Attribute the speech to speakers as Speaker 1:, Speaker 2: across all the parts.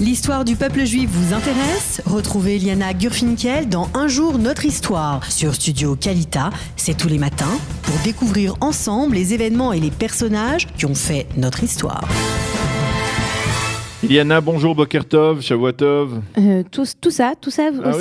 Speaker 1: L'histoire du peuple juif vous intéresse ? Retrouvez Liana Gurfinkel dans Un jour notre histoire sur Studio Kalita. C'est tous les matins pour découvrir ensemble les événements et les personnages qui ont fait notre histoire.
Speaker 2: Liana, bonjour, Boker Tov, Shavua Tov.
Speaker 3: Tout ça aussi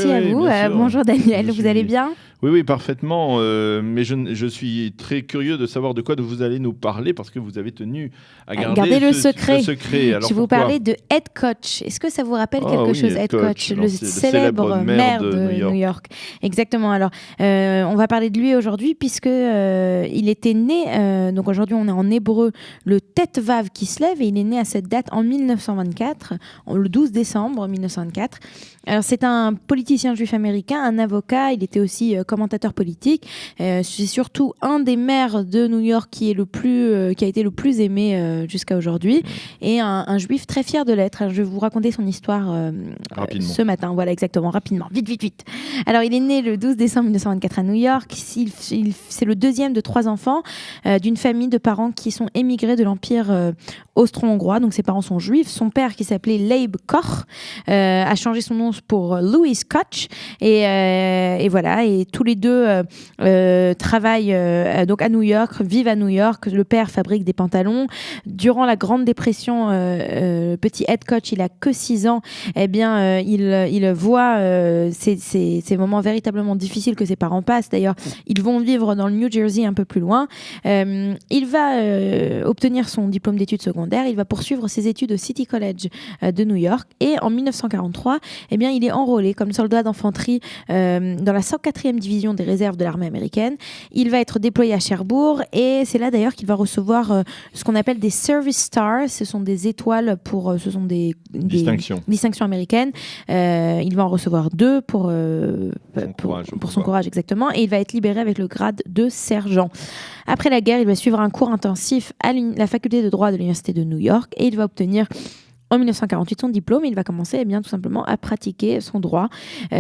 Speaker 3: à vous. Bonjour Daniel, vous allez bien ?
Speaker 2: Oui, parfaitement. Mais je suis très curieux de savoir de quoi vous allez nous parler parce que vous avez tenu à garder
Speaker 3: le secret.
Speaker 2: Alors,
Speaker 3: je vais vous parler de Ed Koch. Est-ce que ça vous rappelle quelque chose, Ed Koch, le célèbre maire de New York. Exactement. Alors, on va parler de lui aujourd'hui puisque il était né. Donc aujourd'hui, on est en hébreu le Tet Vav qui se lève et il est né à cette date en 1924, le 12 décembre 1924. Alors c'est un politicien juif américain, un avocat. Il était aussi commentateur politique. C'est surtout un des maires de New York qui a été le plus aimé jusqu'à aujourd'hui, et un juif très fier de l'être. Alors, je vais vous raconter son histoire ce matin. Voilà, exactement, rapidement, vite. Alors il est né le 12 décembre 1924 à New York. C'est le deuxième de 3 enfants d'une famille de parents qui sont émigrés de l'Empire austro-hongrois. Donc ses parents sont juifs. Son père, qui s'appelait Leib Koch, a changé son nom pour Louis Koch, et voilà, et tous les deux travaillent donc à New York, vivent à New York. Le père fabrique des pantalons. Durant la Grande Dépression, petit Ed Koch, il a que 6 ans. Eh bien, il voit ces moments véritablement difficiles que ses parents passent. D'ailleurs, ils vont vivre dans le New Jersey, un peu plus loin. Il va obtenir son diplôme d'études secondaires. Il va poursuivre ses études au City College de New York, et en 1943, eh bien, il est enrôlé comme soldat d'infanterie dans la 104e division des réserves de l'armée américaine. Il va être déployé à Cherbourg, et c'est là d'ailleurs qu'il va recevoir ce qu'on appelle des Service Stars. Ce sont des étoiles ce sont des distinctions américaines. Il va en recevoir 2 pour son courage, exactement, et il va être libéré avec le grade de sergent. Après la guerre, il va suivre un cours intensif à la faculté de droit de l'université de New York, et il va obtenir en 1948 son diplôme. Il va commencer tout simplement à pratiquer son droit. Il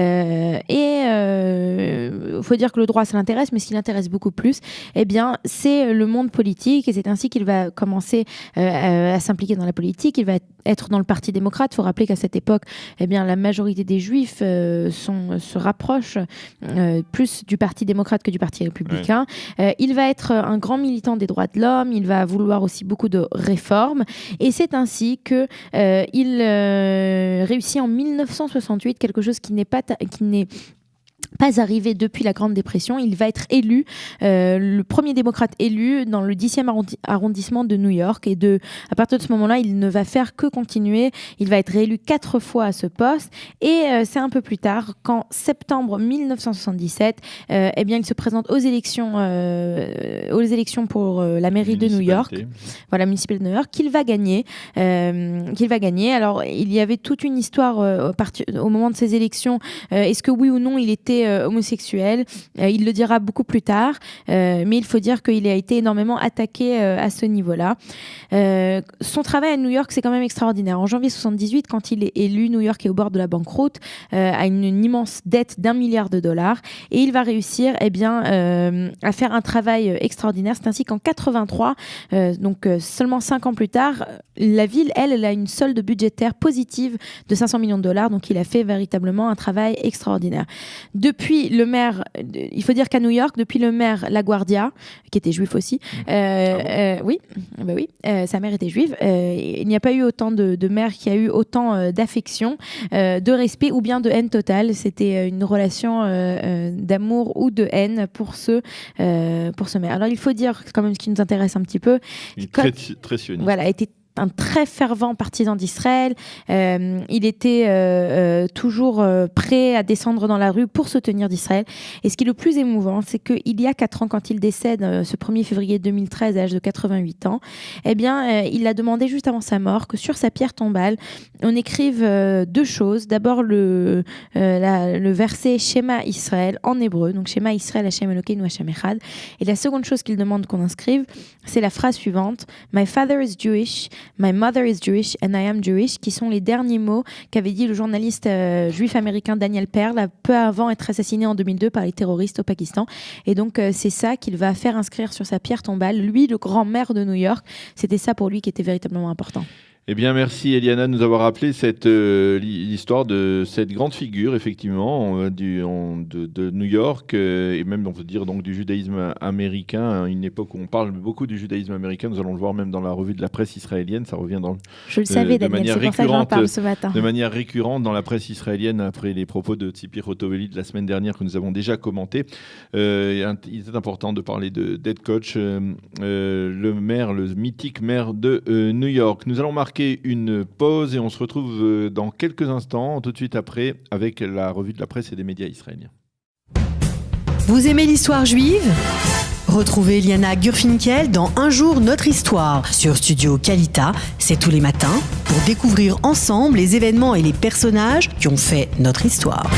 Speaker 3: faut dire que le droit, ça l'intéresse, mais ce qui l'intéresse beaucoup plus, c'est le monde politique, et c'est ainsi qu'il va commencer à s'impliquer dans la politique. Il va être dans le Parti démocrate. Il faut rappeler qu'à cette époque, la majorité des Juifs se rapprochent plus du Parti démocrate que du Parti républicain. Ouais. Il va être un grand militant des droits de l'homme. Il va vouloir aussi beaucoup de réformes, et c'est ainsi que il réussit en 1968 quelque chose qui n'est pas arrivé depuis la Grande Dépression. Il va être élu, le premier démocrate élu dans le 10e arrondissement de New York, et à partir de ce moment-là, il ne va faire que continuer. Il va être réélu 4 fois à ce poste, et c'est un peu plus tard, qu'en septembre 1977, il se présente aux élections pour la mairie de New York, voilà, municipalité de New York, qu'il va gagner. Alors, il y avait toute une histoire au moment de ces élections. Est-ce que oui ou non il était homosexuel? Il le dira beaucoup plus tard, mais il faut dire qu'il a été énormément attaqué à ce niveau-là. Son travail à New York, c'est quand même extraordinaire. En janvier 1978, quand il est élu, New York est au bord de la banqueroute, a une immense dette d'$1 milliard, et il va réussir à faire un travail extraordinaire. C'est ainsi qu'en 83, donc seulement 5 ans plus tard, la ville, elle a une solde budgétaire positive de $500 millions. Donc il a fait véritablement un travail extraordinaire. Depuis le maire, il faut dire qu'à New York, depuis le maire LaGuardia, qui était juif aussi, sa mère était juive, il n'y a pas eu autant de maires qui a eu autant d'affection, de respect ou bien de haine totale. C'était une relation d'amour ou de haine pour ce maire. Alors il faut dire quand même ce qui nous intéresse un petit peu.
Speaker 2: Il est très sioniste.
Speaker 3: Voilà, était un très fervent partisan d'Israël. Il était toujours prêt à descendre dans la rue pour soutenir d'Israël. Et ce qui est le plus émouvant, c'est qu'il y a 4 ans, quand il décède, ce 1er février 2013, à l'âge de 88 ans, il a demandé juste avant sa mort que sur sa pierre tombale, on écrive 2 choses. D'abord, le verset Shema Israël en hébreu, donc Shema Israël Hashem Elokeinu Hashem Echad. Et la seconde chose qu'il demande qu'on inscrive, c'est la phrase suivante: My father is Jewish, my mother is Jewish and I am Jewish, qui sont les derniers mots qu'avait dit le journaliste juif américain Daniel Pearl, peu avant être assassiné en 2002 par les terroristes au Pakistan. Et donc c'est ça qu'il va faire inscrire sur sa pierre tombale. Lui, le grand maire de New York, c'était ça pour lui qui était véritablement important.
Speaker 2: Eh bien, merci Eliana de nous avoir rappelé l'histoire de cette grande figure, effectivement, de New York, et même, on peut dire, donc, du judaïsme américain, à une époque où on parle beaucoup du judaïsme américain. Nous allons le voir même dans la revue de la presse israélienne. Ça revient
Speaker 3: Je le savais, Daniel, c'est pour ça que j'en parle ce matin.
Speaker 2: De manière récurrente dans la presse israélienne, après les propos de Tzipi Hotovely de la semaine dernière que nous avons déjà commenté. Il est important de parler d'Ed Koch, le mythique maire de New York. Nous allons marquer une pause et on se retrouve dans quelques instants, tout de suite après, avec la revue de la presse et des médias israéliens.
Speaker 1: Vous aimez l'histoire juive ? Retrouvez Liana Gurfinkel dans Un jour notre histoire sur Studio Kalita, c'est tous les matins, pour découvrir ensemble les événements et les personnages qui ont fait notre histoire.